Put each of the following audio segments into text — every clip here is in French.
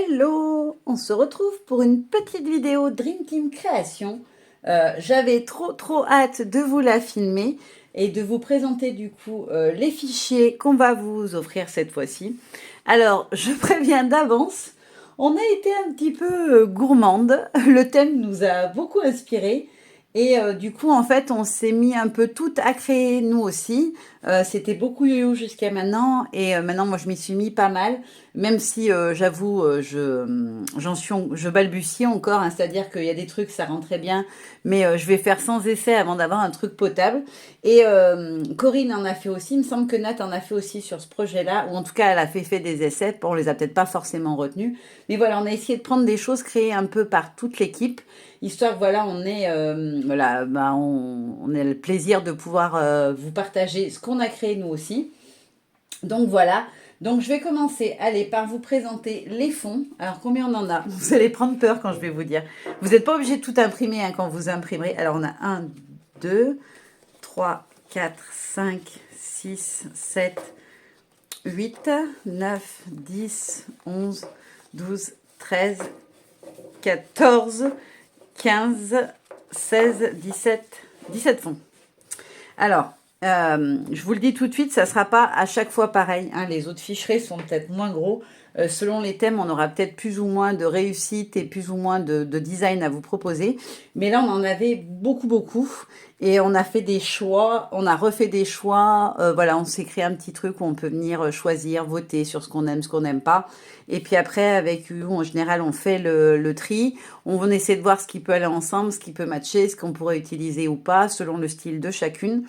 Hello! On se retrouve pour une petite vidéo Dream Team Création. J'avais trop hâte de vous la filmer et de vous présenter du coup les fichiers qu'on va vous offrir cette fois-ci. Alors, je préviens d'avance, on a été un petit peu gourmande. Le thème nous a beaucoup inspiré. Et du coup, en fait, on s'est mis un peu tout à créer, nous aussi. C'était beaucoup yo-yo jusqu'à maintenant. Et maintenant, moi, je m'y suis mis pas mal. Même si, j'avoue, je balbutie encore. Hein, c'est-à-dire qu'il y a des trucs, ça rentrait bien. Mais je vais faire sans essai avant d'avoir un truc potable. Et Corinne en a fait aussi. Il me semble que Nat en a fait aussi sur ce projet-là. Ou en tout cas, elle a fait des essais. Bon, on les a peut-être pas forcément retenus. Mais voilà, on a essayé de prendre des choses créées un peu par toute l'équipe. Histoire que voilà, on ait le plaisir de pouvoir vous partager ce qu'on a créé nous aussi. Donc voilà. Donc je vais commencer, allez, par vous présenter les fonds. Alors combien on en a? Vous allez prendre peur quand je vais vous dire. Vous n'êtes pas obligé de tout imprimer hein, quand vous imprimerez. Alors on a 1, 2, 3, 4, 5, 6, 7, 8, 9, 10, 11, 12, 13, 14, 15, 16, 17 fonds. Alors, je vous le dis tout de suite, ça ne sera pas à chaque fois pareil. Hein, les autres ficherés sont peut-être moins gros. Selon les thèmes, on aura peut-être plus ou moins de réussite et plus ou moins de design à vous proposer. Mais là, on en avait beaucoup. Et on a fait des choix, on a refait des choix. Voilà, on s'est créé un petit truc où on peut venir choisir, voter sur ce qu'on aime, ce qu'on n'aime pas. Et puis après, avec UU, en général, on fait le tri. On essaie de voir ce qui peut aller ensemble, ce qui peut matcher, ce qu'on pourrait utiliser ou pas, selon le style de chacune.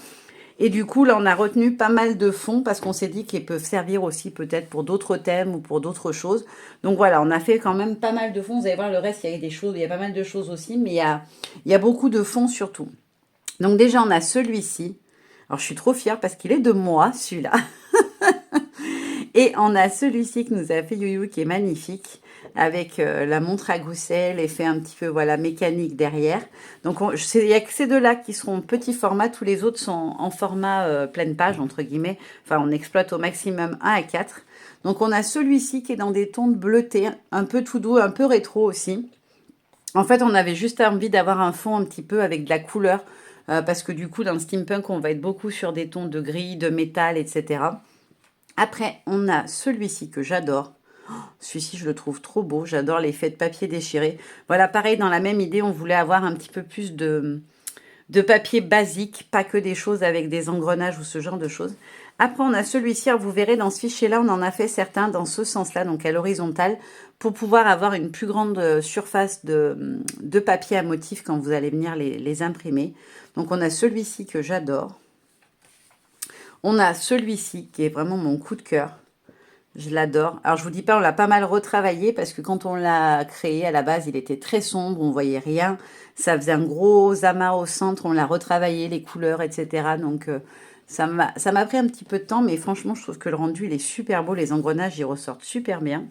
Et du coup, là, on a retenu pas mal de fonds parce qu'on s'est dit qu'ils peuvent servir aussi peut-être pour d'autres thèmes ou pour d'autres choses. Donc voilà, on a fait quand même pas mal de fonds. Vous allez voir, le reste, il y a des choses, il y a pas mal de choses aussi, mais il y a beaucoup de fonds surtout. Donc déjà, on a celui-ci. Alors, je suis trop fière parce qu'il est de moi, celui-là. Et on a celui-ci que nous a fait Youyou qui est magnifique avec la montre à gousset, l'effet un petit peu voilà mécanique derrière. Donc il n'y a que ces deux-là qui seront petit format, tous les autres sont en format pleine page entre guillemets. Enfin on exploite au maximum 1 à 4. Donc on a celui-ci qui est dans des tons de bleuté, un peu tout doux, un peu rétro aussi. En fait on avait juste envie d'avoir un fond un petit peu avec de la couleur parce que du coup dans le steampunk on va être beaucoup sur des tons de gris, de métal, etc. Après, on a celui-ci que j'adore. Celui-ci, je le trouve trop beau. J'adore l'effet de papier déchiré. Voilà, pareil, dans la même idée, on voulait avoir un petit peu plus de papier basique, pas que des choses avec des engrenages ou ce genre de choses. Après, on a celui-ci. Vous verrez, dans ce fichier-là, on en a fait certains dans ce sens-là, donc à l'horizontale, pour pouvoir avoir une plus grande surface de papier à motif quand vous allez venir les imprimer. Donc, on a celui-ci que j'adore. On a celui-ci qui est vraiment mon coup de cœur. Je l'adore. Alors, je vous dis pas, on l'a pas mal retravaillé parce que quand on l'a créé, à la base, il était très sombre, on voyait rien. Ça faisait un gros amas au centre, on l'a retravaillé, les couleurs, etc. Donc, ça m'a pris un petit peu de temps, mais franchement, je trouve que le rendu, il est super beau. Les engrenages, ils ressortent super bien.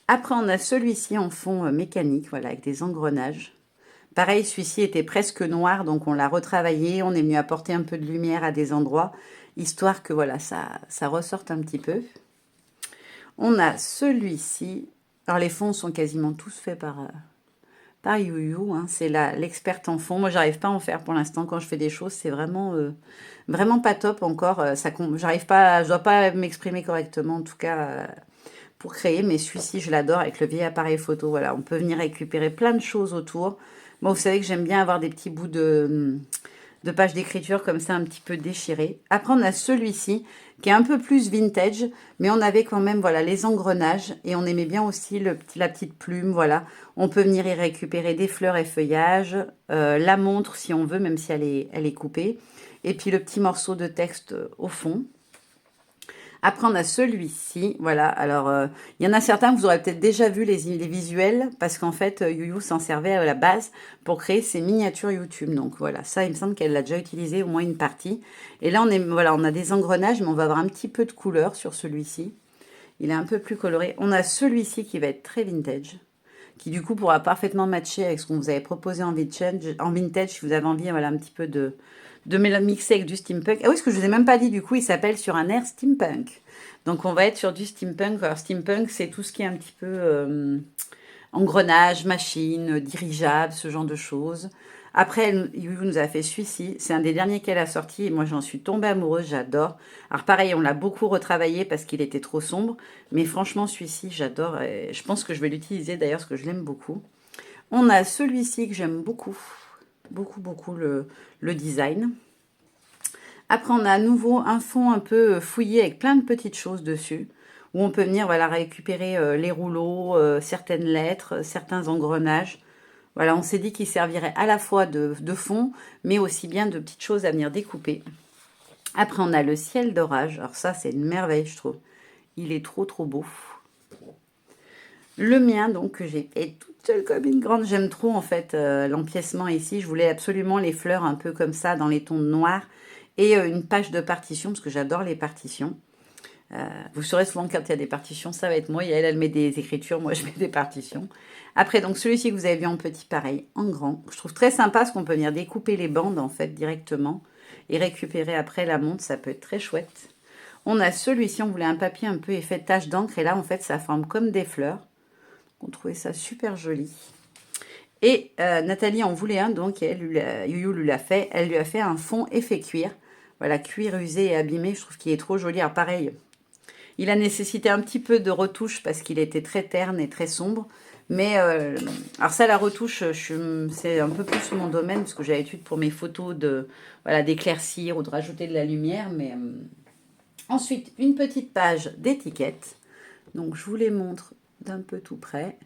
Après, on a celui-ci en fond mécanique, voilà, avec des engrenages. Pareil, celui-ci était presque noir, donc on l'a retravaillé. On est venu apporter un peu de lumière à des endroits, histoire que voilà, ça ressorte un petit peu. On a celui-ci. Alors les fonds sont quasiment tous faits par Youyou. Hein. C'est l'experte en fond. Moi, j'arrive pas à en faire pour l'instant. Quand je fais des choses, c'est vraiment pas top encore. J'arrive pas, je dois pas m'exprimer correctement en tout cas pour créer. Mais celui-ci, je l'adore avec le vieil appareil photo. Voilà, on peut venir récupérer plein de choses autour. Bon, vous savez que j'aime bien avoir des petits bouts de pages d'écriture comme ça un petit peu déchirées. Après, on a celui-ci qui est un peu plus vintage, mais on avait quand même voilà les engrenages et on aimait bien aussi la petite plume. Voilà, on peut venir y récupérer des fleurs et feuillages, la montre si on veut, même si elle est coupée, et puis le petit morceau de texte au fond. Après, on a celui-ci. Voilà, alors, il y en a certains que vous aurez peut-être déjà vu les visuels, parce qu'en fait, Youyou s'en servait à la base pour créer ses miniatures YouTube. Donc voilà, ça, il me semble qu'elle l'a déjà utilisé au moins une partie. Et là, voilà, on a des engrenages, mais on va avoir un petit peu de couleur sur celui-ci. Il est un peu plus coloré. On a celui-ci qui va être très vintage, qui du coup pourra parfaitement matcher avec ce qu'on vous avait proposé en vintage si vous avez envie voilà, un petit peu de de mixer avec du steampunk. Ah oui, ce que je vous ai même pas dit, du coup, il s'appelle Sur un air steampunk. Donc on va être sur du steampunk. Alors steampunk, c'est tout ce qui est un petit peu engrenage, machine, dirigeable, ce genre de choses. Après, Yu nous a fait celui-ci. C'est un des derniers qu'elle a sorti et moi j'en suis tombée amoureuse, j'adore. Alors pareil, on l'a beaucoup retravaillé parce qu'il était trop sombre. Mais franchement, celui-ci, j'adore. Et je pense que je vais l'utiliser d'ailleurs parce que je l'aime beaucoup. On a celui-ci que j'aime beaucoup. Beaucoup, beaucoup le design. Après, on a à nouveau un fond un peu fouillé avec plein de petites choses dessus. Où on peut venir voilà, récupérer les rouleaux, certaines lettres, certains engrenages. Voilà, on s'est dit qu'il servirait à la fois de fond, mais aussi bien de petites choses à venir découper. Après, on a le ciel d'orage. Alors ça, c'est une merveille, je trouve. Il est trop, trop beau. Le mien, donc, que j'ai fait toute seule comme une grande. J'aime trop, en fait, l'empiècement ici. Je voulais absolument les fleurs un peu comme ça, dans les tons noirs. Et une page de partition, parce que j'adore les partitions. Vous saurez souvent quand il y a des partitions, ça va être moi. Et elle met des écritures, moi je mets des partitions. Après, donc celui-ci que vous avez vu en petit, pareil, en grand. Je trouve très sympa parce qu'on peut venir découper les bandes en fait directement et récupérer après la montre, ça peut être très chouette. On a celui-ci, on voulait un papier un peu effet tache d'encre et là en fait ça forme comme des fleurs. On trouvait ça super joli. Et Nathalie en voulait un, donc Youyou lui l'a fait. Elle lui a fait un fond effet cuir. Voilà, cuir usé et abîmé, je trouve qu'il est trop joli. Alors pareil, il a nécessité un petit peu de retouche parce qu'il était très terne et très sombre. Mais, alors ça, la retouche, c'est un peu plus mon domaine parce que j'ai l'habitude pour mes photos voilà, d'éclaircir ou de rajouter de la lumière. Mais ensuite, une petite page d'étiquette. Donc, je vous les montre d'un peu tout près.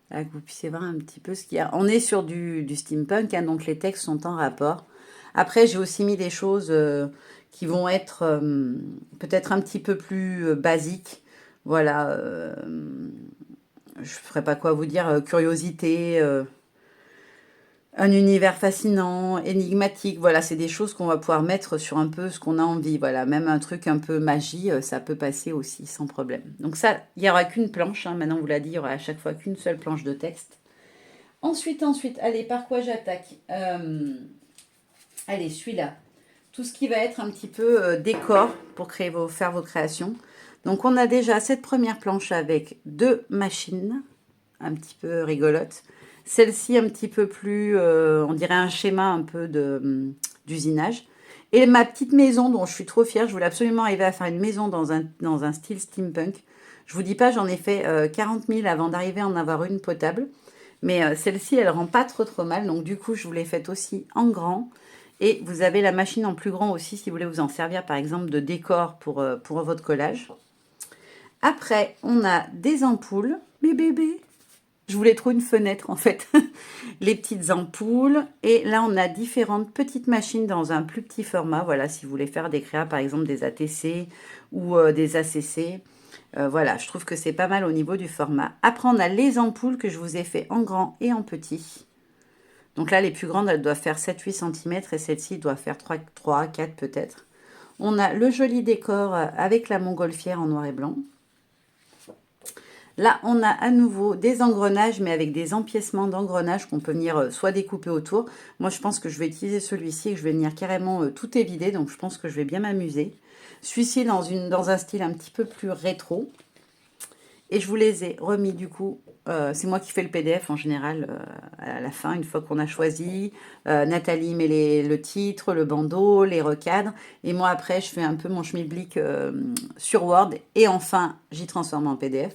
Là, que vous puissiez voir un petit peu ce qu'il y a. On est sur du steampunk, hein, donc les textes sont en rapport. Après, j'ai aussi mis des choses qui vont être peut-être un petit peu plus basiques. Voilà, je ne ferai pas quoi vous dire, curiosité, un univers fascinant, énigmatique. Voilà, c'est des choses qu'on va pouvoir mettre sur un peu ce qu'on a envie. Voilà, même un truc un peu magie, ça peut passer aussi sans problème. Donc ça, il n'y aura qu'une planche. Hein. Maintenant, on vous l'a dit, il y aura à chaque fois qu'une seule planche de texte. Ensuite, allez, par quoi j'attaque Allez, celui-là. Tout ce qui va être un petit peu décor pour faire vos créations. Donc, on a déjà cette première planche avec 2 machines, un petit peu rigolotes. Celle-ci, un petit peu plus, on dirait un schéma un peu d'usinage. Et ma petite maison dont je suis trop fière, je voulais absolument arriver à faire une maison dans un style steampunk. Je vous dis pas, j'en ai fait 40 000 avant d'arriver à en avoir une potable. Mais celle-ci, elle rend pas trop mal. Donc du coup, je vous l'ai faite aussi en grand. Et vous avez la machine en plus grand aussi si vous voulez vous en servir par exemple de décor pour votre collage. Après, on a des ampoules. Mes bébés. Je voulais trop une fenêtre en fait. Les petites ampoules. Et là, on a différentes petites machines dans un plus petit format. Voilà, si vous voulez faire des créas par exemple des ATC ou des ACC. Voilà, je trouve que c'est pas mal au niveau du format. Après, on a les ampoules que je vous ai fait en grand et en petit. Donc là, les plus grandes, elles doivent faire 7-8 cm et celle-ci doit faire 3, 4 peut-être. On a le joli décor avec la montgolfière en noir et blanc. Là, on a à nouveau des engrenages, mais avec des empiècements d'engrenages qu'on peut venir soit découper autour. Moi, je pense que je vais utiliser celui-ci et que je vais venir carrément tout évider. Donc, je pense que je vais bien m'amuser. Celui-ci dans un style un petit peu plus rétro. Et je vous les ai remis du coup. C'est moi qui fais le PDF en général à la fin, une fois qu'on a choisi. Nathalie met le titre, le bandeau, les recadres. Et moi après, je fais un peu mon schmilblick sur Word. Et enfin, j'y transforme en PDF.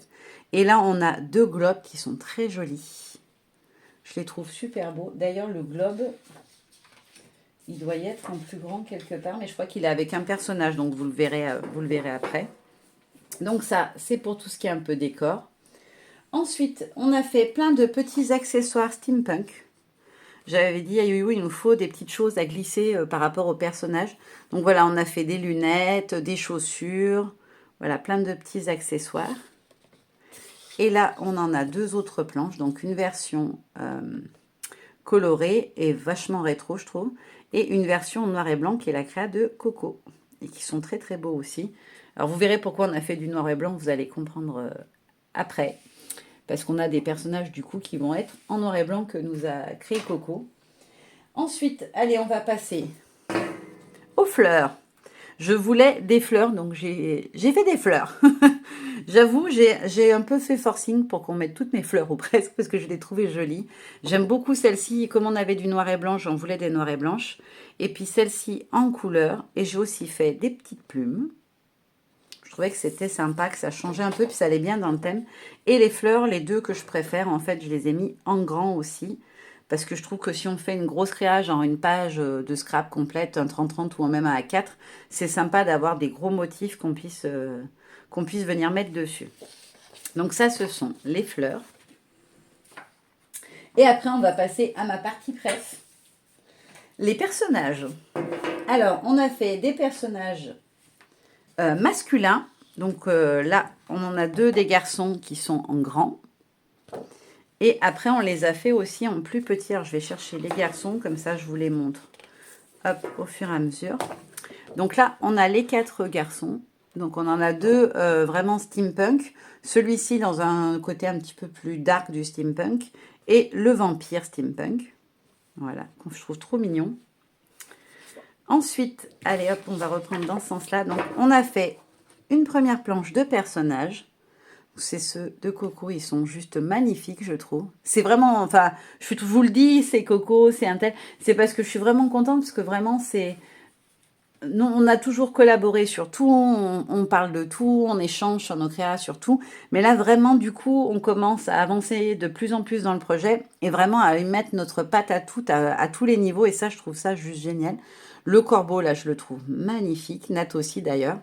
Et là, on a 2 globes qui sont très jolis. Je les trouve super beaux. D'ailleurs, le globe, il doit y être en plus grand quelque part. Mais je crois qu'il est avec un personnage, donc vous le verrez après. Donc ça, c'est pour tout ce qui est un peu décor. Ensuite, on a fait plein de petits accessoires steampunk. J'avais dit à Youyou, il nous faut des petites choses à glisser par rapport au personnage. Donc voilà, on a fait des lunettes, des chaussures. Voilà, plein de petits accessoires. Et là, on en a 2 autres planches. Donc une version colorée et vachement rétro, je trouve. Et une version noir et blanc qui est la créa de Coco. Et qui sont très très beaux aussi. Alors vous verrez pourquoi on a fait du noir et blanc, vous allez comprendre après. Parce qu'on a des personnages du coup qui vont être en noir et blanc que nous a créé Coco. Ensuite, allez, on va passer aux fleurs. Je voulais des fleurs, donc j'ai fait des fleurs. J'avoue, j'ai un peu fait forcing pour qu'on mette toutes mes fleurs ou presque, parce que je les trouvais jolies. J'aime beaucoup celle-ci. Comme on avait du noir et blanc, j'en voulais des noirs et blanches. Et puis celle-ci en couleur. Et j'ai aussi fait des petites plumes. Je trouvais que c'était sympa, que ça changeait un peu, puis ça allait bien dans le thème. Et les fleurs, les deux que je préfère, en fait, je les ai mis en grand aussi. Parce que je trouve que si on fait une grosse créa, genre une page de scrap complète, un 30-30 ou même un A4, c'est sympa d'avoir des gros motifs qu'on puisse venir mettre dessus. Donc ça, ce sont les fleurs. Et après, on va passer à ma partie presse. Les personnages. Alors, on a fait des personnages masculins. Donc là, on en a deux des garçons qui sont en grand. Et après, on les a fait aussi en plus petit. Alors, je vais chercher les garçons, comme ça, je vous les montre. Hop, au fur et à mesure. Donc là, on a les 4 garçons. Donc, on en a deux vraiment steampunk. Celui-ci dans un côté un petit peu plus dark du steampunk. Et le vampire steampunk. Voilà, que je trouve trop mignon. Ensuite, allez hop, on va reprendre dans ce sens-là. Donc, on a fait une première planche de personnages. C'est ceux de Coco, ils sont juste magnifiques, je trouve. C'est vraiment, enfin, je vous le dis, c'est Coco, c'est un tel. C'est parce que je suis vraiment contente, parce que vraiment, c'est... Non, on a toujours collaboré sur tout, on parle de tout, on échange sur nos créas, sur tout. Mais là, vraiment, du coup, on commence à avancer de plus en plus dans le projet et vraiment à y mettre notre patte à tout, à tous les niveaux. Et ça, je trouve ça juste génial. Le corbeau, là, je le trouve magnifique. Nat aussi, d'ailleurs.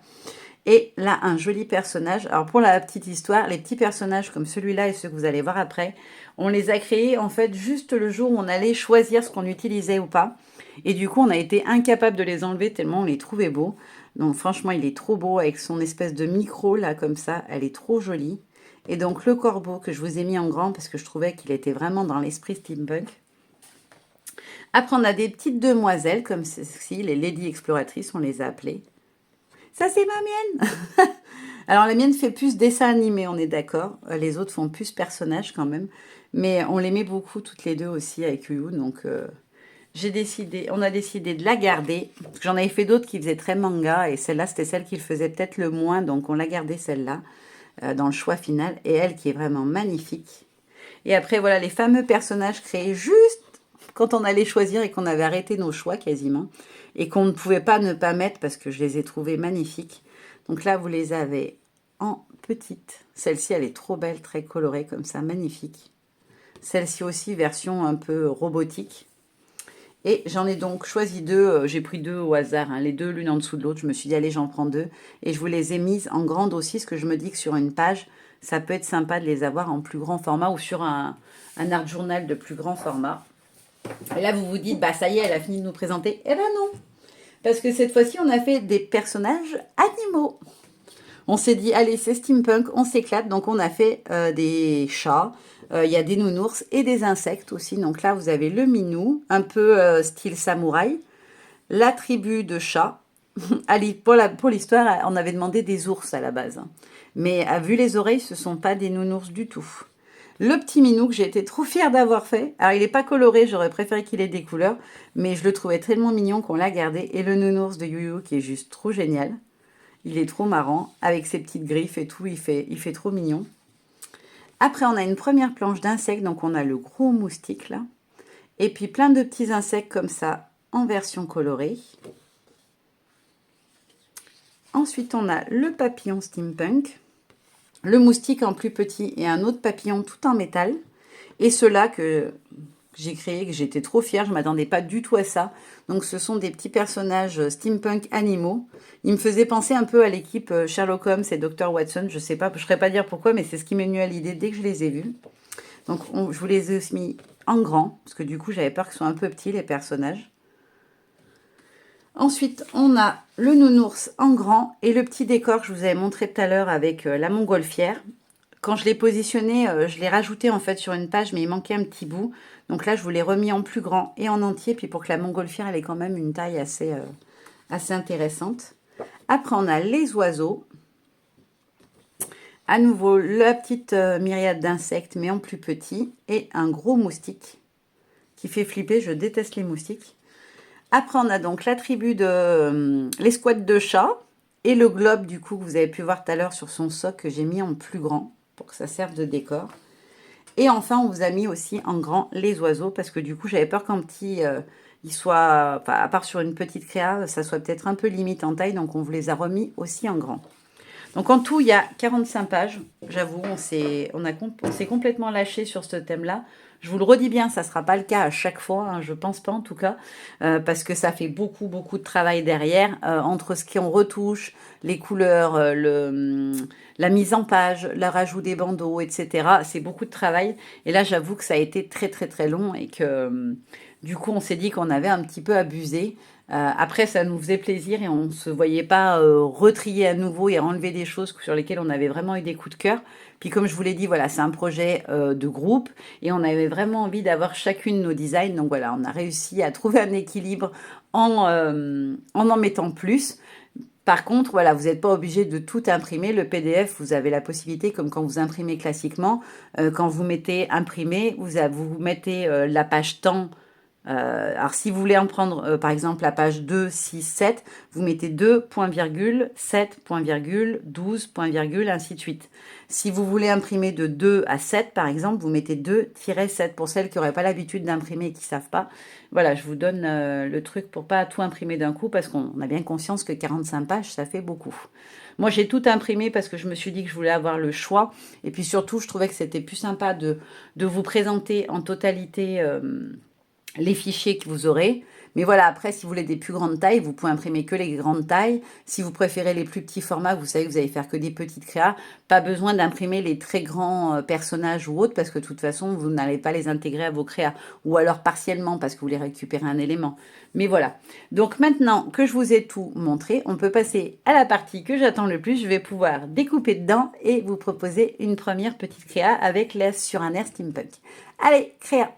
Et là, un joli personnage. Alors, pour la petite histoire, les petits personnages comme celui-là et ceux que vous allez voir après, on les a créés, en fait, juste le jour où on allait choisir ce qu'on utilisait ou pas. Et du coup, on a été incapable de les enlever tellement on les trouvait beaux. Donc, franchement, il est trop beau avec son espèce de micro, là, comme ça. Elle est trop jolie. Et donc, le corbeau que je vous ai mis en grand parce que je trouvais qu'il était vraiment dans l'esprit steampunk. Après, on a des petites demoiselles comme ceci, les Lady Exploratrices, on les a appelées. Ça, c'est ma mienne. Alors, la mienne fait plus dessin animé, on est d'accord. Les autres font plus personnages quand même. Mais on les met beaucoup toutes les deux aussi avec Yu. Donc, on a décidé de la garder. J'en avais fait d'autres qui faisaient très manga. Et celle-là, c'était celle qui le faisait peut-être le moins. Donc, on l'a gardée celle-là dans le choix final. Et elle qui est vraiment magnifique. Et après, voilà, les fameux personnages créés juste quand on allait choisir et qu'on avait arrêté nos choix quasiment. Et qu'on ne pouvait pas ne pas mettre parce que je les ai trouvés magnifiques. Donc là, vous les avez en petite. Celle-ci, elle est trop belle, très colorée comme ça, magnifique. Celle-ci aussi, version un peu robotique. Et j'en ai donc choisi deux. J'ai pris deux au hasard, hein, les deux l'une en dessous de l'autre. Je me suis dit, allez, j'en prends deux. Et je vous les ai mises en grande aussi, parce que je me dis que sur une page, ça peut être sympa de les avoir en plus grand format ou sur un art journal de plus grand format. Et là, vous vous dites, bah ça y est, elle a fini de nous présenter. Eh ben non, parce que cette fois-ci, on a fait des personnages animaux. On s'est dit, allez, c'est steampunk, on s'éclate. Donc, on a fait des chats, il y a des nounours et des insectes aussi. Donc là, vous avez le minou, un peu style samouraï, la tribu de chats. Allez, pour l'histoire, on avait demandé des ours à la base. Mais vu les oreilles, ce ne sont pas des nounours du tout. Le petit minou que j'ai été trop fière d'avoir fait. Alors, il n'est pas coloré, j'aurais préféré qu'il ait des couleurs. Mais je le trouvais tellement mignon qu'on l'a gardé. Et le nounours de Yu qui est juste trop génial. Il est trop marrant. Avec ses petites griffes et tout, il fait trop mignon. Après, on a une première planche d'insectes. Donc, on a le gros moustique là. Et puis, plein de petits insectes comme ça en version colorée. Ensuite, on a le papillon steampunk. Le moustique en plus petit et un autre papillon tout en métal. Et ceux-là que j'ai créé, que j'étais trop fière, je ne m'attendais pas du tout à ça. Donc ce sont des petits personnages steampunk animaux. Ils me faisaient penser un peu à l'équipe Sherlock Holmes et Dr. Watson. Je sais pas, je ne saurais pas dire pourquoi, mais c'est ce qui m'est venu à l'idée dès que je les ai vus. Donc je vous les ai mis en grand, parce que du coup j'avais peur qu'ils soient un peu petits les personnages. Ensuite, on a le nounours en grand et le petit décor que je vous avais montré tout à l'heure avec la montgolfière. Quand je l'ai positionné, je l'ai rajouté en fait sur une page, mais il manquait un petit bout. Donc là, je vous l'ai remis en plus grand et en entier, puis pour que la montgolfière, elle ait quand même une taille assez intéressante. Après, on a les oiseaux. À nouveau, la petite myriade d'insectes, mais en plus petit. Et un gros moustique qui fait flipper. Je déteste les moustiques. Après, on a donc l'attribut de l'escouade de chat et le globe, du coup, que vous avez pu voir tout à l'heure sur son socle que j'ai mis en plus grand pour que ça serve de décor. Et enfin, on vous a mis aussi en grand les oiseaux parce que du coup, j'avais peur qu'en petit, il soit, enfin, à part sur une petite créa, ça soit peut-être un peu limite en taille. Donc, on vous les a remis aussi en grand. Donc, en tout, il y a 45 pages. J'avoue, on s'est complètement lâché sur ce thème-là. Je vous le redis bien, ça ne sera pas le cas à chaque fois, hein, je pense pas en tout cas, parce que ça fait beaucoup, beaucoup de travail derrière, entre ce qu'on retouche, les couleurs, la mise en page, le rajout des bandeaux, etc. C'est beaucoup de travail. Et là, j'avoue que ça a été très, très, très long et que du coup, on s'est dit qu'on avait un petit peu abusé. Après, ça nous faisait plaisir et on ne se voyait pas retrier à nouveau et enlever des choses sur lesquelles on avait vraiment eu des coups de cœur. Puis comme je vous l'ai dit, voilà, c'est un projet de groupe et on avait vraiment envie d'avoir chacune nos designs. Donc voilà, on a réussi à trouver un équilibre en mettant plus. Par contre, voilà, vous n'êtes pas obligé de tout imprimer. Le PDF, vous avez la possibilité, comme quand vous imprimez classiquement, quand vous mettez imprimer, vous mettez la page temps. Alors, si vous voulez en prendre, par exemple, la page 2, 6, 7, vous mettez 2, point virgule, 7, point virgule, 12, point virgule, ainsi de suite. Si vous voulez imprimer de 2 à 7, par exemple, vous mettez 2-7 pour celles qui n'auraient pas l'habitude d'imprimer et qui ne savent pas. Voilà, je vous donne le truc pour pas tout imprimer d'un coup parce qu'on a bien conscience que 45 pages, ça fait beaucoup. Moi, j'ai tout imprimé parce que je me suis dit que je voulais avoir le choix. Et puis surtout, je trouvais que c'était plus sympa de vous présenter en totalité les fichiers que vous aurez. Mais voilà, après, si vous voulez des plus grandes tailles, vous pouvez imprimer que les grandes tailles. Si vous préférez les plus petits formats, vous savez que vous allez faire que des petites créas. Pas besoin d'imprimer les très grands personnages ou autres, parce que de toute façon, vous n'allez pas les intégrer à vos créas. Ou alors partiellement, parce que vous voulez récupérer un élément. Mais voilà. Donc maintenant que je vous ai tout montré, on peut passer à la partie que j'attends le plus. Je vais pouvoir découper dedans et vous proposer une première petite créa avec la sur un air steampunk. Allez, créa!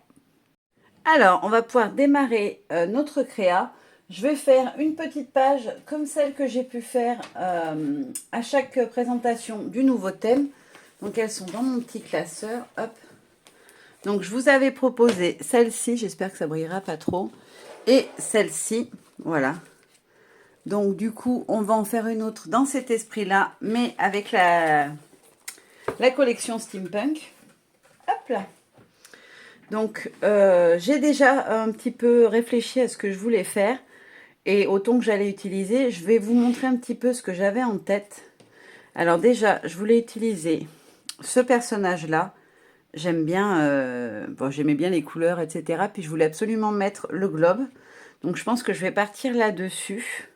Alors, on va pouvoir démarrer notre créa. Je vais faire une petite page comme celle que j'ai pu faire à chaque présentation du nouveau thème. Donc, elles sont dans mon petit classeur. Hop. Donc, je vous avais proposé celle-ci. J'espère que ça brillera pas trop. Et celle-ci. Voilà. Donc, du coup, on va en faire une autre dans cet esprit-là, mais avec la collection Steampunk. Hop là. Donc, j'ai déjà un petit peu réfléchi à ce que je voulais faire et au ton que j'allais utiliser. Je vais vous montrer un petit peu ce que j'avais en tête. Alors déjà, je voulais utiliser ce personnage-là. J'aime bien, bon, j'aimais bien les couleurs, etc. Puis je voulais absolument mettre le globe. Donc, je pense que je vais partir là-dessus.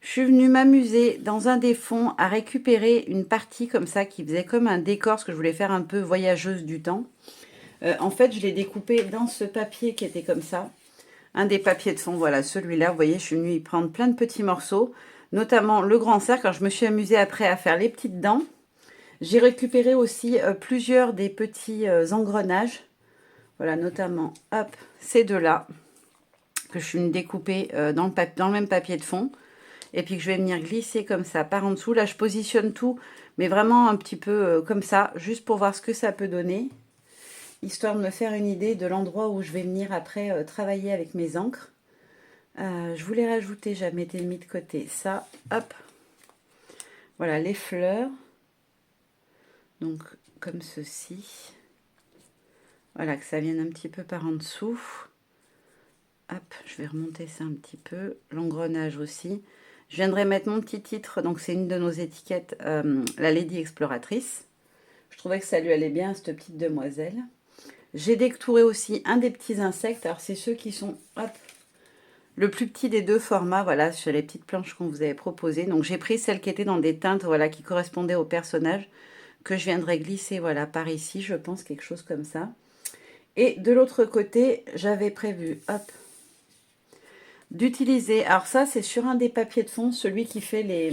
Je suis venue m'amuser dans un des fonds à récupérer une partie comme ça qui faisait comme un décor, parce que je voulais faire un peu voyageuse du temps. En fait, je l'ai découpé dans ce papier qui était comme ça. Un des papiers de fond, voilà, celui-là. Vous voyez, je suis venue y prendre plein de petits morceaux, notamment le grand cercle. Alors, je me suis amusée après à faire les petites dents. J'ai récupéré aussi plusieurs des petits engrenages. Voilà, notamment, hop, ces deux-là, que je suis venue découper dans le même papier de fond. Et puis que je vais venir glisser comme ça par en dessous. Là, je positionne tout, mais vraiment un petit peu comme ça, juste pour voir ce que ça peut donner. Histoire de me faire une idée de l'endroit où je vais venir après travailler avec mes encres. Je voulais rajouter, j'avais mis de côté ça, hop. Voilà les fleurs. Donc comme ceci. Voilà, que ça vienne un petit peu par en dessous. Hop, je vais remonter ça un petit peu. L'engrenage aussi. Je viendrai mettre mon petit titre, donc c'est une de nos étiquettes, la Lady Exploratrice. Je trouvais que ça lui allait bien à cette petite demoiselle. J'ai détouré aussi un des petits insectes. Alors, c'est ceux qui sont, hop, le plus petit des deux formats, voilà, sur les petites planches qu'on vous avait proposées. Donc, j'ai pris celle qui était dans des teintes, voilà, qui correspondaient au personnage, que je viendrai glisser, voilà, par ici, je pense, quelque chose comme ça. Et de l'autre côté, j'avais prévu, hop, d'utiliser, alors ça, c'est sur un des papiers de fond, celui qui fait les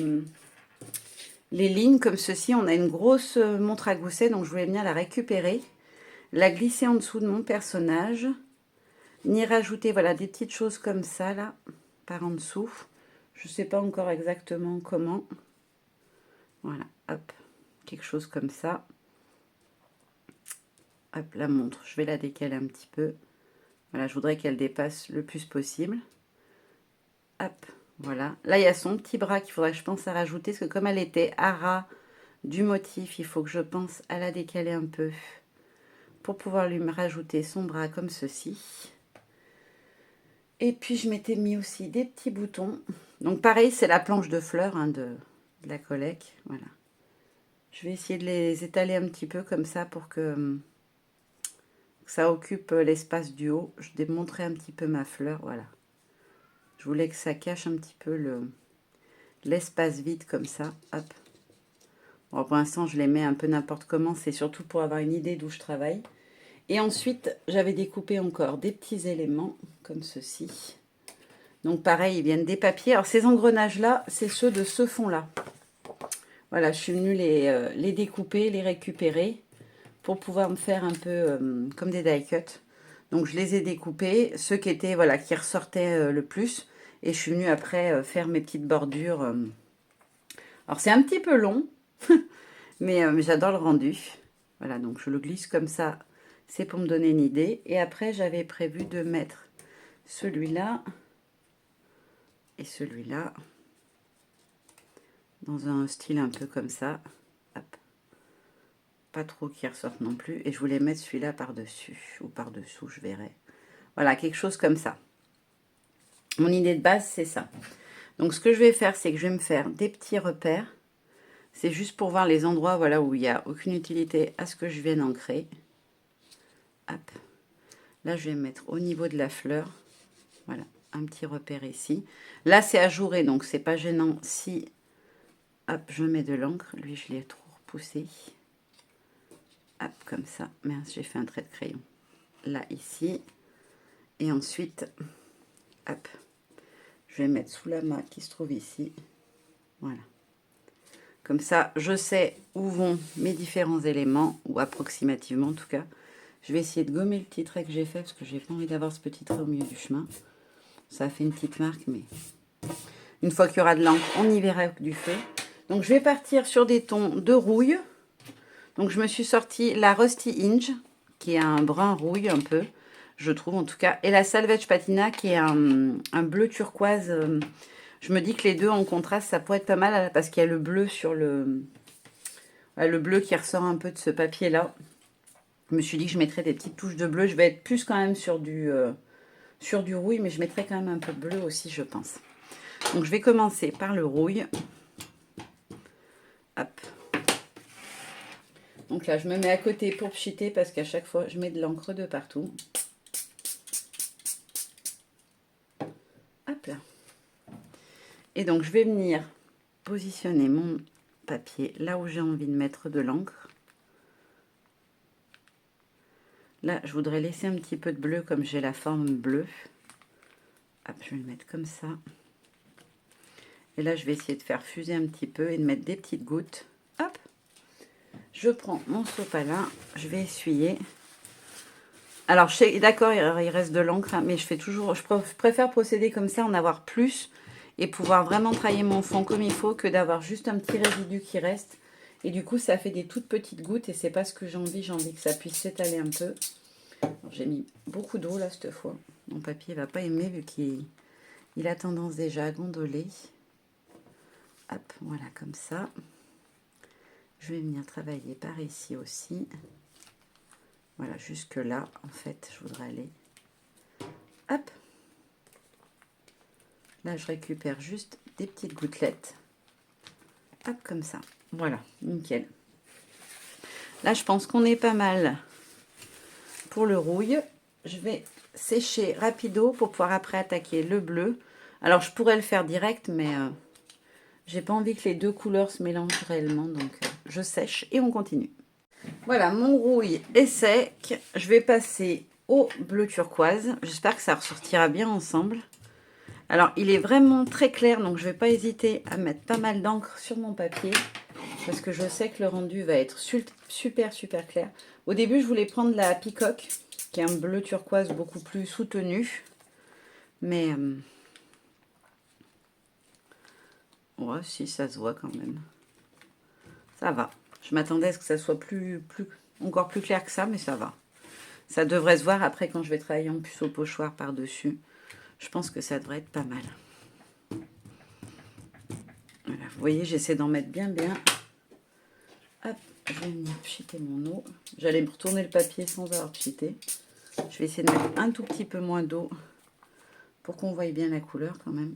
lignes comme ceci. On a une grosse montre à gousset, donc je voulais venir la récupérer, la glisser en dessous de mon personnage, ni rajouter, voilà, des petites choses comme ça, là, par en dessous. Je ne sais pas encore exactement comment. Voilà, hop, quelque chose comme ça. Hop, la montre, je vais la décaler un petit peu. Voilà, je voudrais qu'elle dépasse le plus possible. Hop, voilà. Là, il y a son petit bras qu'il faudrait que je pense à rajouter. Parce que comme elle était à ras du motif, il faut que je pense à la décaler un peu. Pour pouvoir lui rajouter son bras comme ceci. Et puis, je m'étais mis aussi des petits boutons. Donc, pareil, c'est la planche de fleurs hein, de la collecte. Voilà. Je vais essayer de les étaler un petit peu comme ça pour que ça occupe l'espace du haut. Je démontrerai un petit peu ma fleur, voilà. Je voulais que ça cache un petit peu l'espace vide comme ça. Hop. Bon, pour l'instant, je les mets un peu n'importe comment. C'est surtout pour avoir une idée d'où je travaille. Et ensuite, j'avais découpé encore des petits éléments comme ceci. Donc pareil, ils viennent des papiers. Alors ces engrenages-là, c'est ceux de ce fond-là. Voilà, je suis venue les découper, les récupérer pour pouvoir me faire un peu comme des die cuts. Donc je les ai découpés, ceux qui étaient, voilà, qui ressortaient le plus. Et je suis venue après faire mes petites bordures. Alors c'est un petit peu long, mais j'adore le rendu. Voilà, donc je le glisse comme ça. C'est pour me donner une idée. Et après, j'avais prévu de mettre celui-là et celui-là dans un style un peu comme ça. Hop. Pas trop qui ressortent non plus. Et je voulais mettre celui-là par-dessus ou par-dessous, je verrai. Voilà, quelque chose comme ça. Mon idée de base, c'est ça. Donc, ce que je vais faire, c'est que je vais me faire des petits repères. C'est juste pour voir les endroits voilà, où il n'y a aucune utilité à ce que je vienne ancrer. Hop. Là, je vais mettre au niveau de la fleur. Voilà, un petit repère ici. Là, c'est ajouré, donc c'est pas gênant si hop, je mets de l'encre. Lui, je l'ai trop repoussé. Hop, comme ça. Mince, j'ai fait un trait de crayon. Là, ici. Et ensuite, hop, je vais mettre sous la main qui se trouve ici. Voilà. Comme ça, je sais où vont mes différents éléments, ou approximativement en tout cas. Je vais essayer de gommer le petit trait que j'ai fait, parce que j'ai pas envie d'avoir ce petit trait au milieu du chemin. Ça a fait une petite marque, mais une fois qu'il y aura de l'encre, on y verra du feu. Donc je vais partir sur des tons de rouille. Donc je me suis sorti la Rusty Inge, qui est un brun rouille un peu, je trouve en tout cas. Et la Salvage Patina, qui est un bleu turquoise. Je me dis que les deux en contraste, ça pourrait être pas mal, parce qu'il y a le bleu sur le bleu qui ressort un peu de ce papier-là. Je me suis dit que je mettrais des petites touches de bleu. Je vais être plus quand même sur du rouille, mais je mettrai quand même un peu de bleu aussi, je pense. Donc je vais commencer par le rouille. Hop. Donc là, je me mets à côté pour pchiter parce qu'à chaque fois, je mets de l'encre de partout. Hop là. Et donc, je vais venir positionner mon papier là où j'ai envie de mettre de l'encre. Là, je voudrais laisser un petit peu de bleu comme j'ai la forme bleue. Hop, je vais le mettre comme ça. Et là, je vais essayer de faire fuser un petit peu et de mettre des petites gouttes. Hop. Je prends mon sopalin, je vais essuyer. Alors, d'accord, il reste de l'encre, hein, mais je préfère procéder comme ça, en avoir plus et pouvoir vraiment travailler mon fond comme il faut que d'avoir juste un petit résidu qui reste. Et du coup, ça fait des toutes petites gouttes et c'est pas ce que j'ai envie. J'ai envie que ça puisse s'étaler un peu. J'ai mis beaucoup d'eau là cette fois. Mon papier va pas aimer vu qu'il a tendance déjà à gondoler. Hop, voilà comme ça. Je vais venir travailler par ici aussi. Voilà, jusque là, en fait, je voudrais aller. Hop. Là, je récupère juste des petites gouttelettes. Hop, comme ça. Voilà, nickel. Là, je pense qu'on est pas mal pour le rouille. Je vais sécher rapido pour pouvoir après attaquer le bleu. Alors, je pourrais le faire direct, mais j'ai pas envie que les deux couleurs se mélangent réellement. Donc, je sèche et on continue. Voilà, mon rouille est sec. Je vais passer au bleu turquoise. J'espère que ça ressortira bien ensemble. Alors, il est vraiment très clair, donc je ne vais pas hésiter à mettre pas mal d'encre sur mon papier. Parce que je sais que le rendu va être super, super clair. Au début, je voulais prendre la Peacock, qui est un bleu turquoise beaucoup plus soutenu. Mais, ouais, si, ça se voit quand même. Ça va. Je m'attendais à ce que ça soit encore plus clair que ça, mais ça va. Ça devrait se voir après quand je vais travailler en puce au pochoir par-dessus. Je pense que ça devrait être pas mal. Vous voyez, j'essaie d'en mettre bien. Hop, je vais venir pchiter mon eau. J'allais me retourner le papier sans avoir pchité. Je vais essayer de mettre un tout petit peu moins d'eau pour qu'on voie bien la couleur quand même.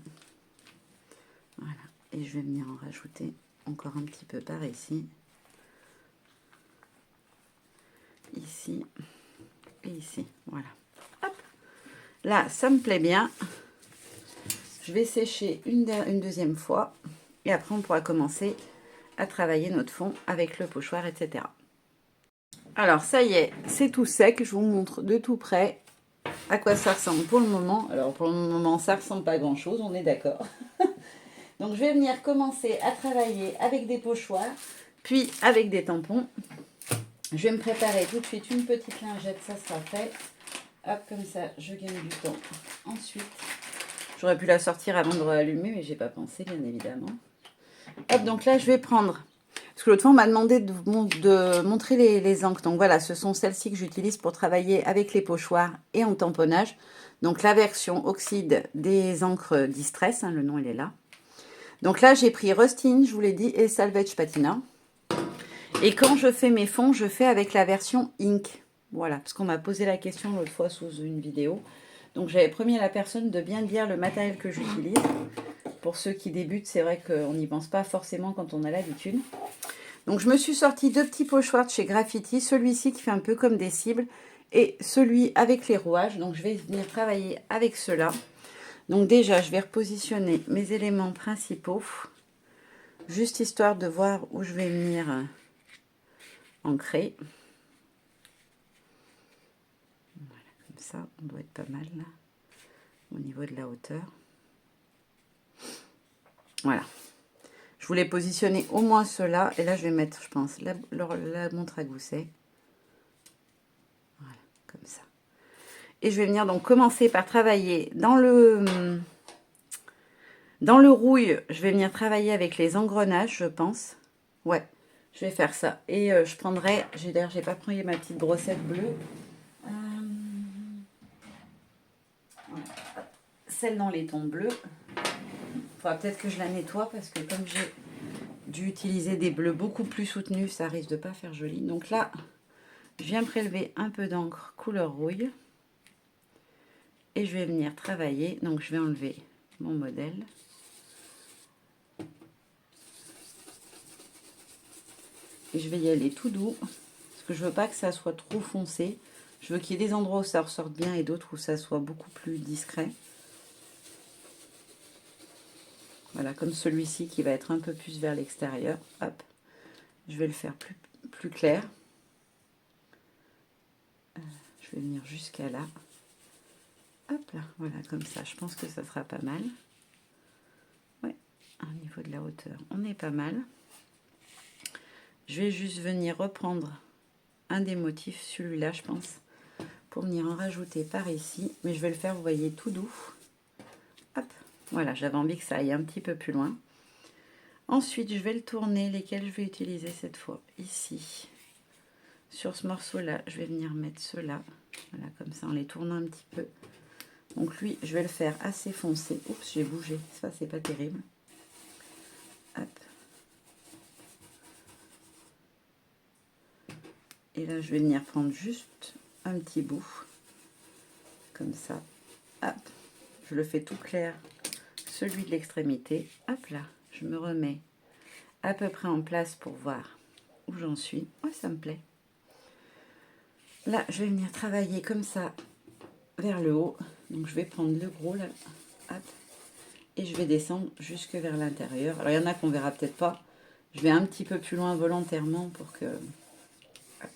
Voilà. Et je vais venir en rajouter encore un petit peu par ici. Ici et ici. Voilà. Hop. Là, ça me plaît bien. Je vais sécher une deuxième fois. Et après, on pourra commencer à travailler notre fond avec le pochoir, etc. Alors, ça y est, c'est tout sec. Je vous montre de tout près à quoi ça ressemble pour le moment. Alors, pour le moment, ça ressemble pas à grand-chose, on est d'accord. Donc, je vais venir commencer à travailler avec des pochoirs, puis avec des tampons. Je vais me préparer tout de suite une petite lingette, ça sera fait. Hop, comme ça, je gagne du temps. Ensuite, j'aurais pu la sortir avant de rallumer, mais j'ai pas pensé, bien évidemment. Hop, donc là, je vais prendre... Parce que l'autre fois, on m'a demandé de montrer les encres. Donc voilà, ce sont celles-ci que j'utilise pour travailler avec les pochoirs et en tamponnage. Donc la version oxyde des encres Distress, hein, le nom il est là. Donc là, j'ai pris Rustine, je vous l'ai dit, et Salvage Patina. Et quand je fais mes fonds, je fais avec la version Ink. Voilà, parce qu'on m'a posé la question l'autre fois sous une vidéo. Donc j'avais promis à la personne de bien dire le matériel que j'utilise. Pour ceux qui débutent, c'est vrai qu'on n'y pense pas forcément quand on a l'habitude. Donc je me suis sorti 2 petits pochoirs de chez Graffiti. Celui-ci qui fait un peu comme des cibles. Et celui avec les rouages. Donc je vais venir travailler avec ceux-là. Donc déjà, je vais repositionner mes éléments principaux. Juste histoire de voir où je vais venir ancrer. Voilà, comme ça, on doit être pas mal là. Au niveau de la hauteur. Voilà. Je voulais positionner au moins cela. Et là, je vais mettre, je pense, la montre à gousset. Voilà, comme ça. Et je vais venir donc commencer par travailler dans le rouille. Je vais venir travailler avec les engrenages, je pense. Ouais, je vais faire ça. Et je prendrai, d'ailleurs, j'ai pas pris ma petite brossette bleue. Voilà. Celle dans les tons bleus. Il faudra peut-être que je la nettoie parce que comme j'ai dû utiliser des bleus beaucoup plus soutenus, ça risque de pas faire joli. Donc là, je viens prélever un peu d'encre couleur rouille. Et je vais venir travailler. Donc je vais enlever mon modèle. Et je vais y aller tout doux. Parce que je veux pas que ça soit trop foncé. Je veux qu'il y ait des endroits où ça ressorte bien et d'autres où ça soit beaucoup plus discret. Voilà, comme celui-ci qui va être un peu plus vers l'extérieur. Hop, je vais le faire plus clair. Je vais venir jusqu'à là. Hop là, voilà, comme ça. Je pense que ça sera pas mal. Ouais, au niveau de la hauteur, on est pas mal. Je vais juste venir reprendre un des motifs, celui-là, je pense, pour venir en rajouter par ici. Mais je vais le faire, vous voyez, tout doux. Hop, voilà, j'avais envie que ça aille un petit peu plus loin. Ensuite, je vais le tourner, lesquels je vais utiliser cette fois ici. Sur ce morceau-là, je vais venir mettre ceux-là. Voilà, comme ça, en les tournant un petit peu. Donc lui, je vais le faire assez foncé. Oups, j'ai bougé. Ça, c'est pas terrible. Hop. Et là, je vais venir prendre juste un petit bout. Comme ça. Hop. Je le fais tout clair. Celui de l'extrémité. Hop là. Je me remets à peu près en place pour voir où j'en suis. Ouais, ça me plaît. Là, je vais venir travailler comme ça vers le haut. Donc, je vais prendre le gros là. Hop. Et je vais descendre jusque vers l'intérieur. Alors, il y en a qu'on verra peut-être pas. Je vais un petit peu plus loin volontairement pour que... Hop.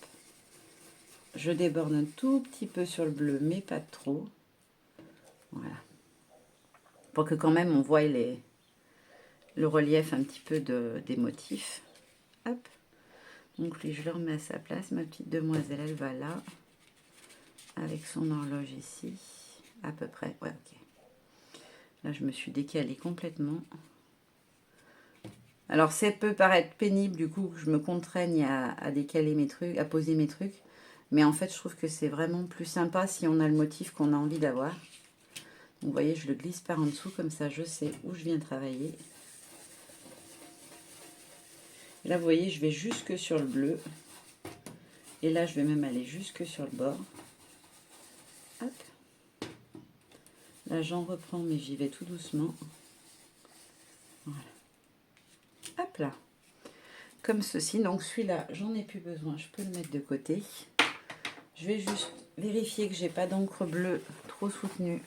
Je déborde un tout petit peu sur le bleu, mais pas trop. Voilà. Pour que quand même on voie le relief un petit peu des motifs. Hop. Donc lui, je le remets à sa place. Ma petite demoiselle, elle va là. Avec son horloge ici. À peu près. Ouais, ok. Là, je me suis décalée complètement. Alors, ça peut paraître pénible, du coup, que je me contraigne à décaler mes trucs, à poser mes trucs. Mais en fait, je trouve que c'est vraiment plus sympa si on a le motif qu'on a envie d'avoir. Donc, vous voyez, je le glisse par en dessous, comme ça, je sais où je viens travailler. Et là, vous voyez, je vais jusque sur le bleu. Et là, je vais même aller jusque sur le bord. Hop. Là, j'en reprends, mais j'y vais tout doucement. Voilà. Hop là. Comme ceci. Donc, celui-là, j'en ai plus besoin. Je peux le mettre de côté. Je vais juste vérifier que j'ai pas d'encre bleue trop soutenue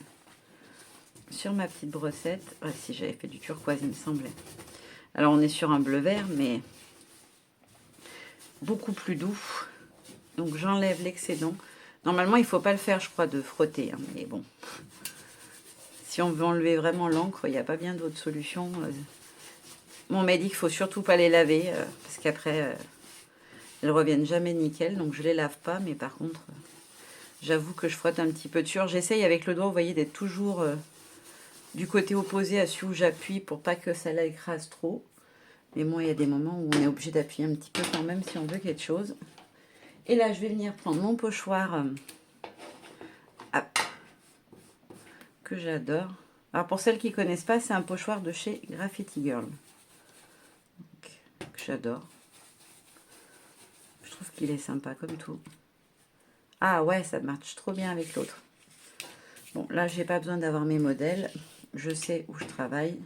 sur ma petite brossette. Ah, si, j'avais fait du turquoise, il me semblait. Alors, on est sur un bleu vert, mais beaucoup plus doux. Donc, j'enlève l'excédent. Normalement, il ne faut pas le faire, je crois, de frotter. Hein, mais bon, si on veut enlever vraiment l'encre, il n'y a pas bien d'autre solution. On m'a dit qu'il ne faut surtout pas les laver, parce qu'après, elles reviennent jamais nickel. Donc, je ne les lave pas, mais par contre, j'avoue que je frotte un petit peu dessus. J'essaye avec le doigt, vous voyez, d'être toujours du côté opposé à celui où j'appuie pour pas que ça l'écrase trop. Mais moi, il y a des moments où on est obligé d'appuyer un petit peu quand même si on veut quelque chose. Et là, je vais venir prendre mon pochoir que j'adore. Alors, pour celles qui ne connaissent pas, c'est un pochoir de chez Graffiti Girl. Que j'adore. Je trouve qu'il est sympa comme tout. Ah ouais, ça marche trop bien avec l'autre. Bon, là, j'ai pas besoin d'avoir mes modèles. Je sais où je travaille.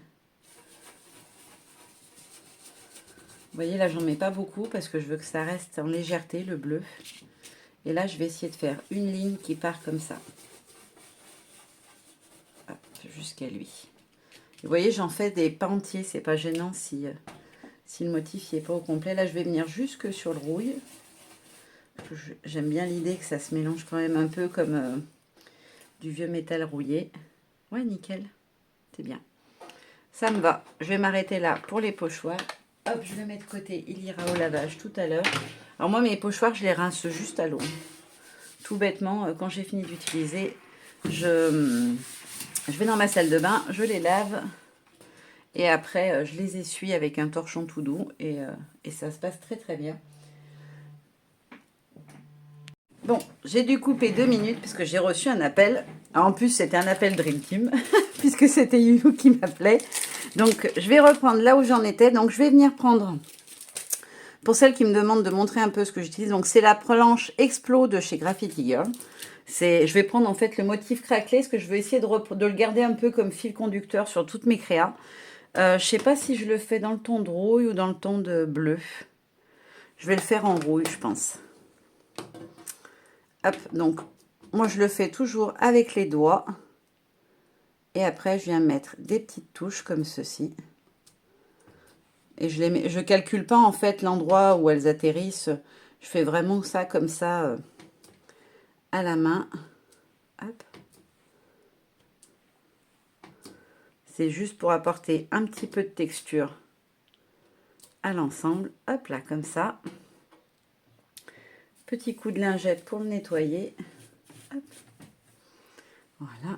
Vous voyez, là, j'en mets pas beaucoup parce que je veux que ça reste en légèreté, le bleu. Et là, je vais essayer de faire une ligne qui part comme ça. Jusqu'à lui. Vous voyez, j'en fais des pas entiers. C'est pas gênant si le motif n'est pas au complet. Là, je vais venir jusque sur le rouille. J'aime bien l'idée que ça se mélange quand même un peu comme du vieux métal rouillé. Ouais, nickel. C'est bien. Ça me va. Je vais m'arrêter là pour les pochoirs. Hop, je le mets de côté. Il ira au lavage tout à l'heure. Alors moi, mes pochoirs, je les rince juste à l'eau. Tout bêtement, quand j'ai fini d'utiliser, je vais dans ma salle de bain, je les lave. Et après, je les essuie avec un torchon tout doux. Et ça se passe très très bien. Bon, j'ai dû couper 2 minutes parce que j'ai reçu un appel. En plus, c'était un appel Dream Team, puisque c'était You qui m'appelait. Donc, je vais reprendre là où j'en étais. Donc, je vais venir prendre, pour celles qui me demandent de montrer un peu ce que j'utilise, donc c'est la planche Explo de chez Graffiti Girl. Je vais prendre en fait le motif craquelé, parce que je veux essayer de le garder un peu comme fil conducteur sur toutes mes créas. Je ne sais pas si je le fais dans le ton de rouille ou dans le ton de bleu. Je vais le faire en rouille, je pense. Hop, donc, moi je le fais toujours avec les doigts. Et après, je viens mettre des petites touches comme ceci. Et je calcule pas en fait l'endroit où elles atterrissent. Je fais vraiment ça comme ça à la main. Hop. C'est juste pour apporter un petit peu de texture à l'ensemble. Hop là, comme ça. Petit coup de lingette pour le nettoyer. Hop. Voilà.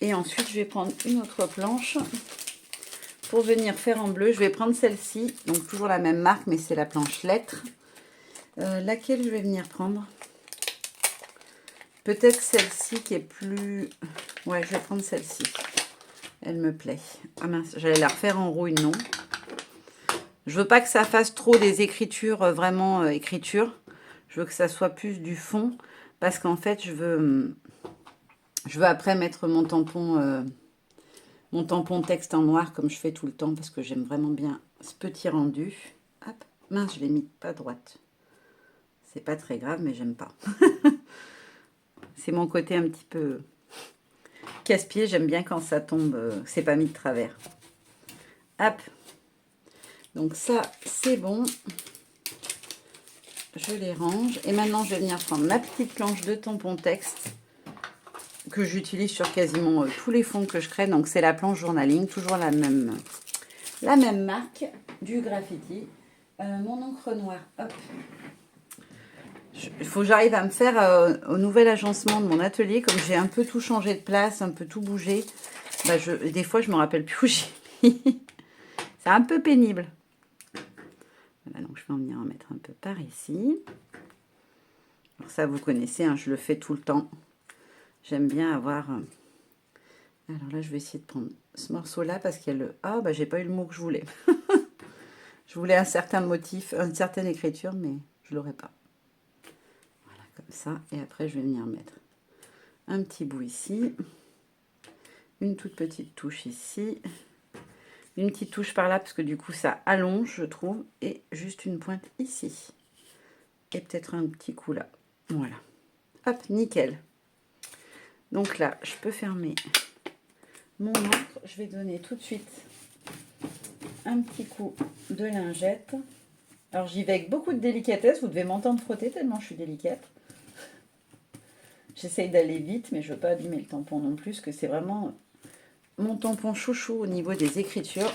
Et ensuite, je vais prendre une autre planche pour venir faire en bleu. Je vais prendre celle-ci, donc toujours la même marque, mais c'est la planche lettres. Laquelle je vais venir prendre? Peut-être celle-ci qui est plus... Ouais, je vais prendre celle-ci. Elle me plaît. Ah mince, j'allais la refaire en rouille, non. Je veux pas que ça fasse trop des écritures, vraiment écriture. Je veux que ça soit plus du fond, parce qu'en fait, je veux après mettre mon tampon texte en noir, comme je fais tout le temps, parce que j'aime vraiment bien ce petit rendu. Hop, mince, je l'ai mis pas droite. C'est pas très grave, mais j'aime pas. C'est mon côté un petit peu casse-pied. J'aime bien quand ça tombe, c'est pas mis de travers. Hop. Donc ça, c'est bon. Je les range. Et maintenant, je vais venir prendre ma petite planche de tampon texte que j'utilise sur quasiment tous les fonds que je crée. Donc, c'est la planche journaling. Toujours la même marque du Graffiti. Mon encre noire. Hop. Il faut que j'arrive à me faire au nouvel agencement de mon atelier. Comme j'ai un peu tout changé de place, un peu tout bougé. Bah, des fois, je ne me rappelle plus où j'ai mis. C'est un peu pénible. Voilà, donc je vais en venir en mettre un peu par ici. Alors ça, vous connaissez, hein, je le fais tout le temps. J'aime bien avoir Alors là, je vais essayer de prendre ce morceau-là parce qu'il y a le... Ah, bah j'ai pas eu le mot que je voulais. Je voulais un certain motif, une certaine écriture, mais je l'aurais pas. Voilà, comme ça. Et après, je vais venir mettre un petit bout ici. Une toute petite touche ici. Une petite touche par là, parce que du coup, ça allonge, je trouve. Et juste une pointe ici. Et peut-être un petit coup là. Voilà. Hop, nickel. Donc là, je peux fermer mon encre. Je vais donner tout de suite un petit coup de lingette. Alors j'y vais avec beaucoup de délicatesse. Vous devez m'entendre frotter tellement je suis délicate. J'essaye d'aller vite, mais je ne veux pas abîmer le tampon non plus, parce que c'est vraiment mon tampon chouchou au niveau des écritures.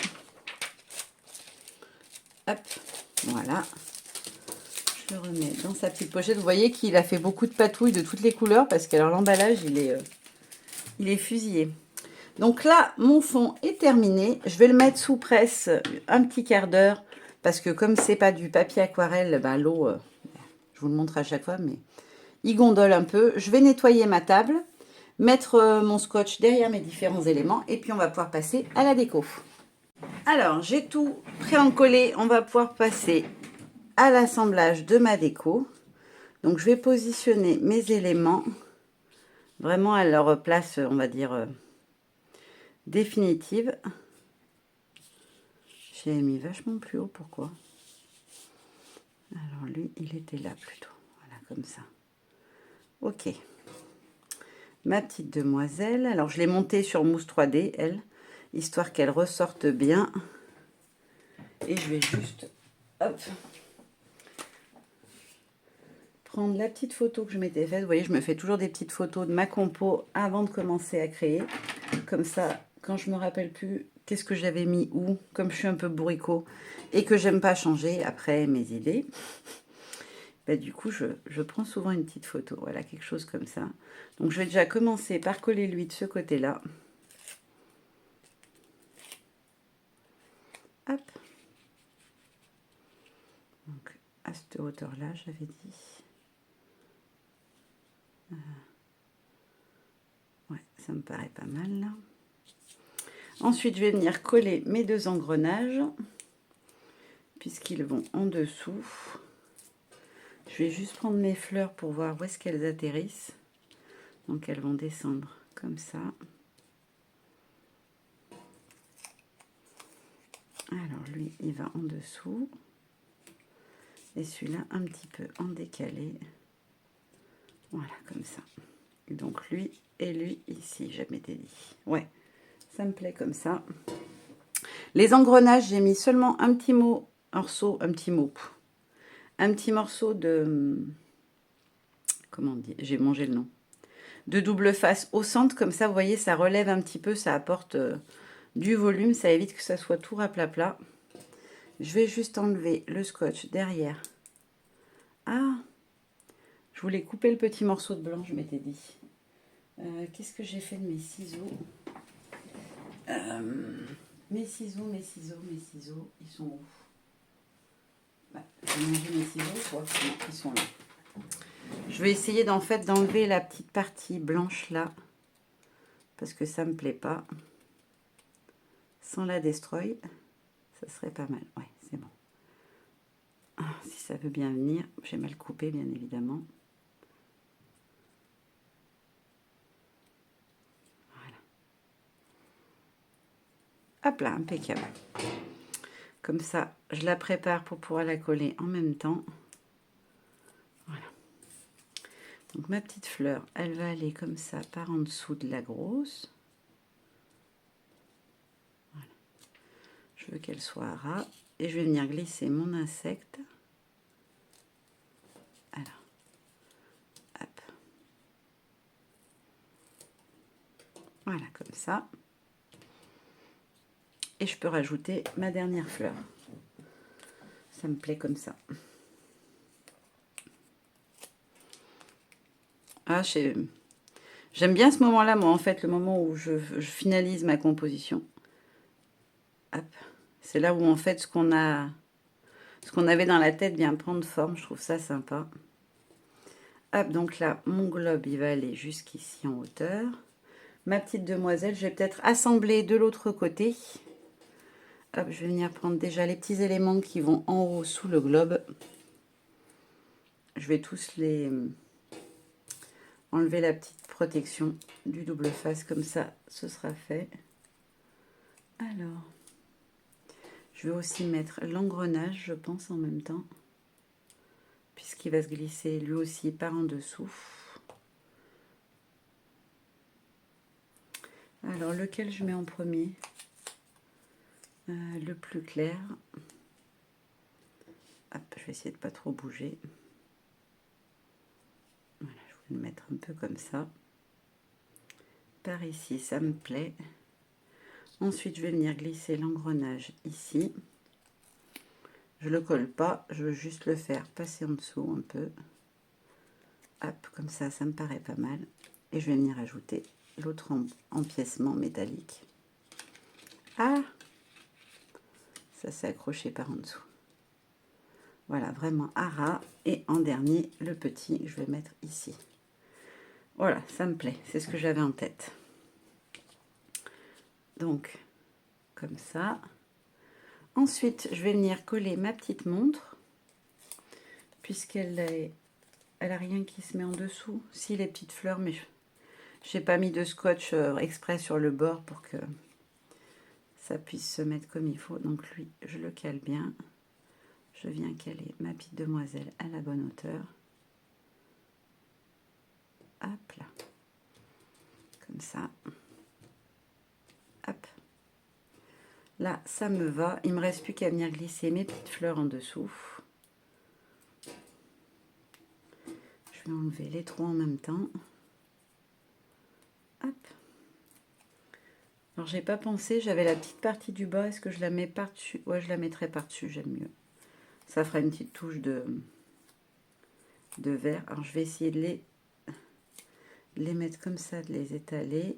Hop, voilà. Je le remets dans sa petite pochette. Vous voyez qu'il a fait beaucoup de patouilles de toutes les couleurs, parce que alors l'emballage, il est fusillé. Donc là, mon fond est terminé. Je vais le mettre sous presse un petit quart d'heure, parce que comme c'est pas du papier aquarelle, ben, l'eau, je vous le montre à chaque fois, mais il gondole un peu. Je vais nettoyer ma table, mettre mon scotch derrière mes différents éléments, et puis on va pouvoir passer à la déco. Alors, j'ai tout pré-encollé. On va pouvoir passer à l'assemblage de ma déco. Donc, je vais positionner mes éléments vraiment à leur place, on va dire, définitive. J'ai mis vachement plus haut, pourquoi? Alors, lui, il était là plutôt. Voilà, comme ça. Ok. Ma petite demoiselle. Alors, je l'ai montée sur mousse 3D, elle, histoire qu'elle ressorte bien. Et je vais juste, hop, prendre la petite photo que je m'étais faite. Vous voyez, je me fais toujours des petites photos de ma compo avant de commencer à créer. Comme ça, quand je me rappelle plus qu'est-ce que j'avais mis où, comme je suis un peu bourricot et que j'aime pas changer après mes idées, bah, du coup, je prends souvent une petite photo. Voilà, quelque chose comme ça. Donc, je vais déjà commencer par coller lui de ce côté-là. Hop. Donc, à cette hauteur-là, j'avais dit. Ouais, ça me paraît pas mal, là. Ensuite, je vais venir coller mes deux engrenages, puisqu'ils vont en dessous. Je vais juste prendre mes fleurs pour voir où est-ce qu'elles atterrissent. Donc, elles vont descendre comme ça. Alors, lui, il va en dessous. Et celui-là, un petit peu en décalé. Voilà, comme ça. Et donc, lui et lui ici, je m'étais dit. Ouais, ça me plaît comme ça. Les engrenages, j'ai mis seulement un petit morceau de... Comment dire? J'ai mangé le nom. De double face au centre, comme ça, vous voyez, ça relève un petit peu, ça apporte du volume, ça évite que ça soit tout raplat. Je vais juste enlever le scotch derrière. Ah, je voulais couper le petit morceau de blanc, je m'étais dit. Qu'est-ce que j'ai fait de mes ciseaux? Mes ciseaux, ils sont où? Bah, j'ai mangé mes ciseaux, quoi. Non, ils sont là. Je vais essayer d'enlever la petite partie blanche là, parce que ça me plaît pas. Sans la destroy, ça serait pas mal. Ouais, c'est bon. Ah, si ça veut bien venir, j'ai mal coupé bien évidemment. Voilà. Hop là, impeccable. Comme ça, je la prépare pour pouvoir la coller en même temps. Voilà. Donc ma petite fleur, elle va aller comme ça par en dessous de la grosse. Voilà. Je veux qu'elle soit à ras. Et je vais venir glisser mon insecte. Alors, hop. Voilà, comme ça. Et je peux rajouter ma dernière fleur. Ça me plaît comme ça. Ah, j'aime bien ce moment-là, moi, en fait, le moment où je finalise ma composition. Hop. C'est là où, en fait, ce qu'on avait dans la tête vient prendre forme. Je trouve ça sympa. Hop, donc là, mon globe, il va aller jusqu'ici en hauteur. ma petite demoiselle. Je vais peut-être assembler de l'autre côté. Hop, je vais venir prendre déjà les petits éléments qui vont en haut sous le globe. Je vais tous les enlever la petite protection du double face, comme ça, ce sera fait. Alors, je vais aussi mettre l'engrenage, je pense, en même temps, puisqu'il va se glisser lui aussi par en dessous. Alors, lequel je mets en premier? Le plus clair. Hop, je vais essayer de ne pas trop bouger. Voilà, je vais le mettre un peu comme ça. Par ici, ça me plaît. Ensuite, je vais venir glisser l'engrenage ici. Je ne le colle pas, je veux juste le faire passer en dessous un peu. Hop, comme ça, ça me paraît pas mal. Et je vais venir ajouter l'autre empiècement métallique. Ah! Ça s'est accroché par en dessous. Voilà, vraiment à ras. Et en dernier, le petit que je vais mettre ici. Voilà, ça me plaît. C'est ce que j'avais en tête. Donc, comme ça. Ensuite, je vais venir coller ma petite montre. Puisqu'elle a rien qui se met en dessous. Si, les petites fleurs, mais je n'ai pas mis de scotch exprès sur le bord pour que ça puisse se mettre comme il faut. Donc lui, je le cale bien. Je viens caler ma petite demoiselle à la bonne hauteur. Hop là. Comme ça. Hop. Là, ça me va. Il ne me reste plus qu'à venir glisser mes petites fleurs en dessous. Je vais enlever les trois en même temps. Hop. Alors, j'ai pas pensé, j'avais la petite partie du bas. Est-ce que je la mets par-dessus? Ouais, je la mettrai par-dessus, j'aime mieux. Ça fera une petite touche de vert. Alors, je vais essayer de les mettre comme ça, de les étaler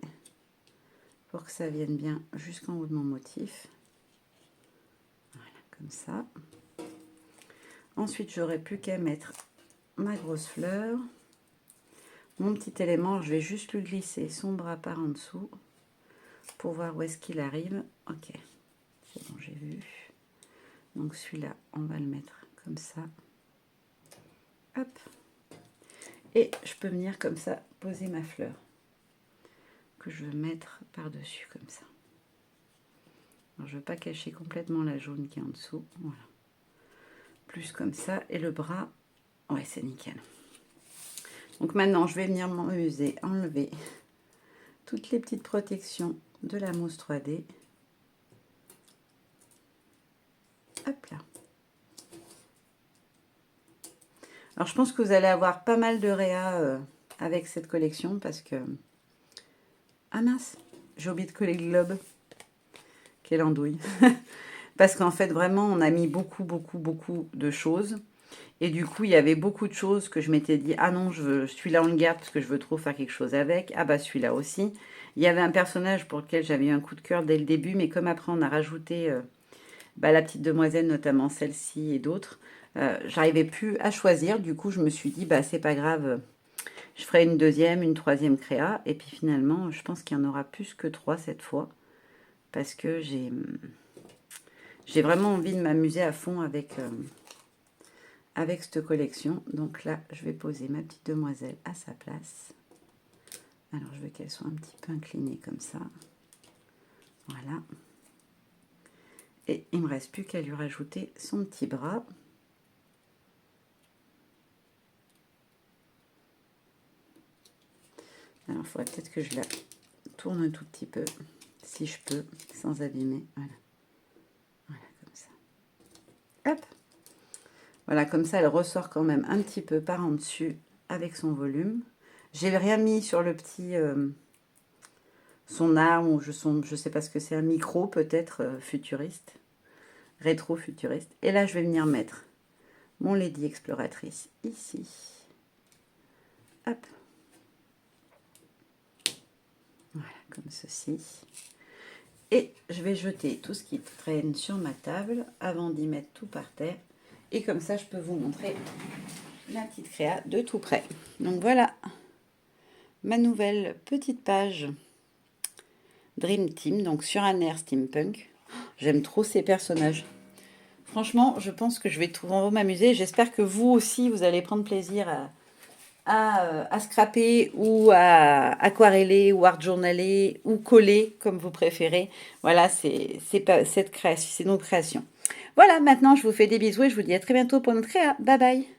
pour que ça vienne bien jusqu'en haut de mon motif. Voilà, comme ça. Ensuite, j'aurai plus qu'à mettre ma grosse fleur. Mon petit élément, je vais juste lui glisser son bras par en dessous pour voir où est-ce qu'il arrive. Ok, c'est bon, j'ai vu. Donc celui-là, on va le mettre comme ça. Hop. Et je peux venir comme ça poser ma fleur que je veux mettre par-dessus comme ça. Alors, je ne veux pas cacher complètement la jaune qui est en dessous. Voilà. Plus comme ça. Et le bras, ouais, c'est nickel. Donc maintenant, je vais venir m'amuser à enlever toutes les petites protections de la mousse 3D. Hop là. Alors, je pense que vous allez avoir pas mal de réa avec cette collection parce que... Ah mince, j'ai oublié de coller le globe. Quelle andouille. Parce qu'en fait, vraiment, on a mis beaucoup de choses. Et du coup, il y avait beaucoup de choses que je m'étais dit, ah non, celui-là, on le garde parce que je veux trop faire quelque chose avec. Ah bah, celui-là aussi. Il y avait un personnage pour lequel j'avais eu un coup de cœur dès le début, mais comme après, on a rajouté la petite demoiselle, notamment celle-ci et d'autres, j'arrivais plus à choisir. Du coup, je me suis dit, bah, c'est pas grave, je ferai une deuxième, une troisième créa. Et puis finalement, je pense qu'il y en aura plus que 3 cette fois. Parce que j'ai vraiment envie de m'amuser à fond avec cette collection. Donc là, je vais poser ma petite demoiselle à sa place. Alors, je veux qu'elle soit un petit peu inclinée comme ça. Voilà. Et il ne me reste plus qu'à lui rajouter son petit bras. Alors, il faudrait peut-être que je la tourne un tout petit peu, si je peux, sans abîmer. Voilà. Voilà, comme ça. Hop. Voilà, comme ça, elle ressort quand même un petit peu par en dessus avec son volume. J'ai rien mis sur le petit... son arme, ou je sais pas ce que c'est, un micro peut-être futuriste, rétro-futuriste. Et là, je vais venir mettre mon Lady Exploratrice ici. Hop. Voilà, comme ceci. Et je vais jeter tout ce qui traîne sur ma table avant d'y mettre tout par terre. Et comme ça, je peux vous montrer ma petite créa de tout près. Donc voilà, ma nouvelle petite page Dream Team, donc sur un air steampunk. J'aime trop ces personnages. Franchement, je pense que je vais trop m'amuser. J'espère que vous aussi, vous allez prendre plaisir à scraper ou à aquareller ou art journaler ou coller, comme vous préférez. Voilà, c'est notre création. Voilà, maintenant, je vous fais des bisous et je vous dis à très bientôt pour notre créa. Bye bye.